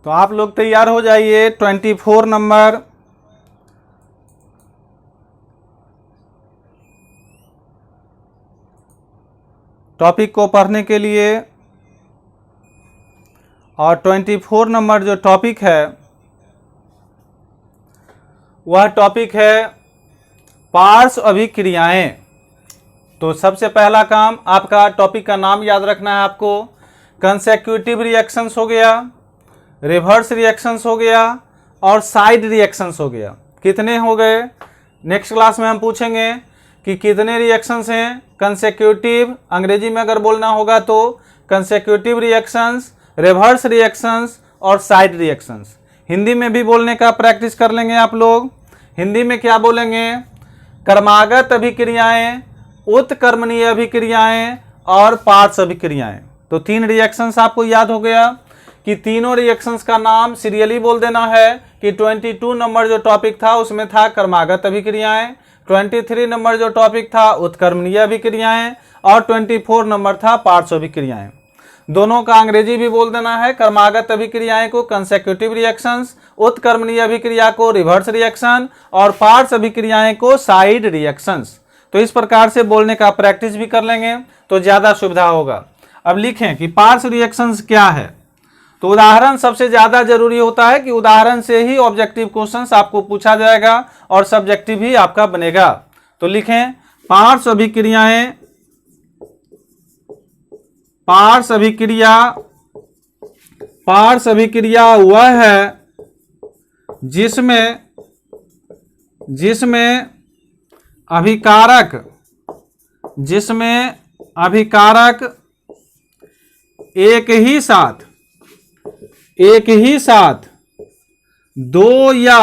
तो आप लोग तैयार हो जाइए 24 नंबर टॉपिक को पढ़ने के लिए। और 24 नंबर जो टॉपिक है वह टॉपिक है पार्श्व अभिक्रियाएं। तो सबसे पहला काम आपका टॉपिक का नाम याद रखना है आपको। कंसेक्यूटिव रिएक्शंस हो गया, रिवर्स रिएक्शंस हो गया और साइड रिएक्शंस हो गया। कितने हो गए? नेक्स्ट क्लास में हम पूछेंगे कि कितने रिएक्शंस हैं। कंसेक्यूटिव, अंग्रेजी में अगर बोलना होगा तो कंसेक्यूटिव रिएक्शंस, रिवर्स रिएक्शंस और साइड रिएक्शंस। हिंदी में भी बोलने का प्रैक्टिस कर लेंगे आप लोग। हिंदी में क्या बोलेंगे? कर्मागत अभिक्रियाएं, उत्कर्मणीय अभिक्रियाएं और पार्श्व अभिक्रियाएं। तो 3 रिएक्शंस आपको याद हो गया कि तीनों रिएक्शंस का नाम सीरियली बोल देना है कि 22 नंबर जो टॉपिक था उसमें था कर्मागत अभिक्रियाएं, 23 नंबर जो टॉपिक था उत्कर्मणीय अभिक्रियाएं और 24 नंबर था पार्श्व अभिक्रियाएं। दोनों का अंग्रेजी भी बोल देना है। कर्मागत अभिक्रियाएं को कंसेक्यूटिव रिएक्शंस, उत्कर्मणीय अभिक्रिया को रिवर्स रिएक्शन और पार्श्व अभिक्रियाएं को साइड रिएक्शंस। तो इस प्रकार से बोलने का प्रैक्टिस भी कर लेंगे तो ज्यादा सुविधा होगा। अब लिखें कि पार्श्व रिएक्शंस क्या है। तो उदाहरण सबसे ज्यादा जरूरी होता है कि उदाहरण से ही ऑब्जेक्टिव क्वेश्चंस आपको पूछा जाएगा और सब्जेक्टिव ही आपका बनेगा। तो लिखें पार्श्व अभिक्रियाएं, पार्श्व अभिक्रिया वह है जिसमें अभिकारक एक ही साथ दो या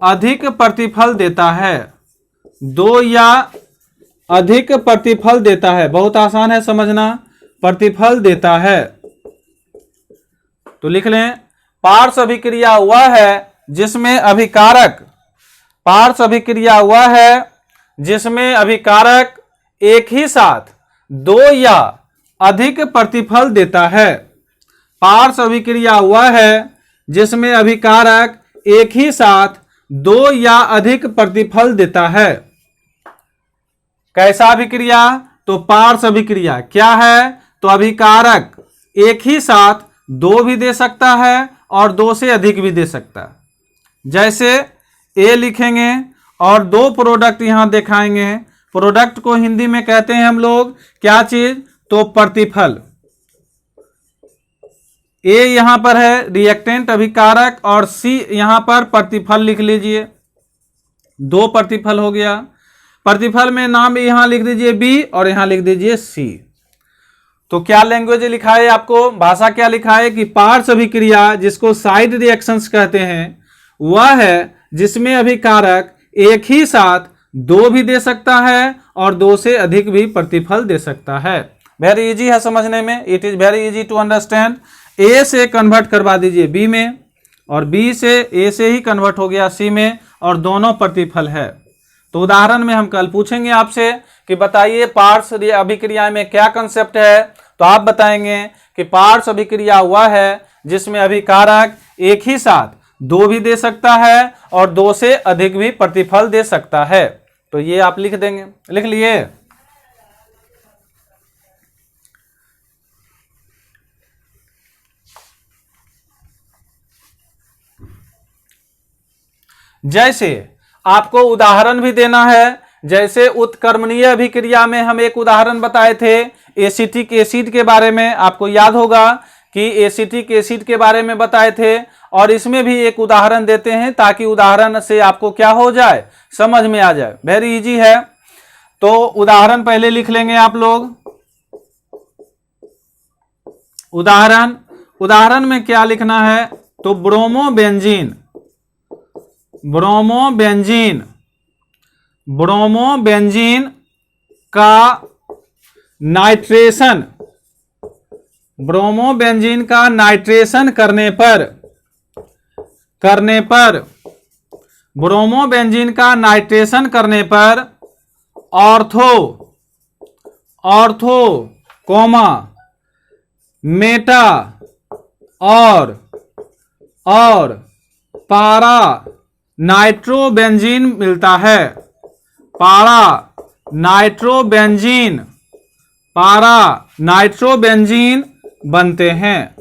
अधिक प्रतिफल देता है। 2 या अधिक प्रतिफल देता है। बहुत आसान है समझना, प्रतिफल देता है। तो लिख लें पार्श्व अभिक्रिया वह है जिसमें अभिकारक, पार्श्व अभिक्रिया वह है जिसमें अभिकारक एक ही साथ 2 या अधिक प्रतिफल देता है। पार्श्व अभिक्रिया वह है जिसमें अभिकारक एक ही साथ 2 या अधिक प्रतिफल देता है। कैसा अभिक्रिया? तो पार्श्व अभिक्रिया क्या है? तो अभिकारक एक ही साथ 2 भी दे सकता है और 2 से अधिक भी दे सकता है। जैसे ए लिखेंगे और 2 प्रोडक्ट यहां दिखाएंगे। प्रोडक्ट को हिंदी में कहते हैं हम लोग क्या चीज? तो प्रतिफल। ए यहां पर है रिएक्टेंट अभिकारक और सी यहां पर प्रतिफल लिख लीजिए। 2 प्रतिफल हो गया। प्रतिफल में नाम यहां लिख दीजिए बी और यहां लिख दीजिए सी। तो क्या लैंग्वेज लिखा है आपको? भाषा क्या लिखा है कि पार्श्व अभिक्रिया जिसको साइड रिएक्शंस कहते हैं वह है जिसमें अभिकारक एक ही साथ 2 भी दे सकता है और 2 से अधिक भी प्रतिफल दे सकता है। वेरी इजी है समझने में, it is very easy to understand. A से कन्वर्ट करवा दीजिए बी में और बी से ए से ही कन्वर्ट हो गया सी में और दोनों प्रतिफल है। तो उदाहरण में हम कल पूछेंगे आपसे कि बताइए पार्श्व अभिक्रिया में क्या कंसेप्ट है। तो आप बताएंगे कि पार्श्व अभिक्रिया वह है जिसमें अभिकारक एक ही साथ 2 भी दे सकता है और 2 से अधिक भी प्रतिफल दे सकता है। तो ये आप लिख देंगे। लिख लिए? जैसे आपको उदाहरण भी देना है। जैसे उत्कर्मणीय अभिक्रिया में हम एक उदाहरण बताए थे एसिटिक एसिड के बारे में। आपको याद होगा कि एसिटिक एसिड के बारे में बताए थे और इसमें भी एक उदाहरण देते हैं ताकि उदाहरण से आपको क्या हो जाए, समझ में आ जाए। वेरी इजी है। तो उदाहरण पहले लिख लेंगे आप लोग। उदाहरण में क्या लिखना है? तो ब्रोमोबेंजीन का नाइट्रेशन, ब्रोमोबेंजीन का नाइट्रेशन करने पर ब्रोमोबेंजीन का नाइट्रेशन करने पर ऑर्थो मेटा और पारा नाइट्रोबेंजीन मिलता है। पारा नाइट्रोबेंजीन बनते हैं।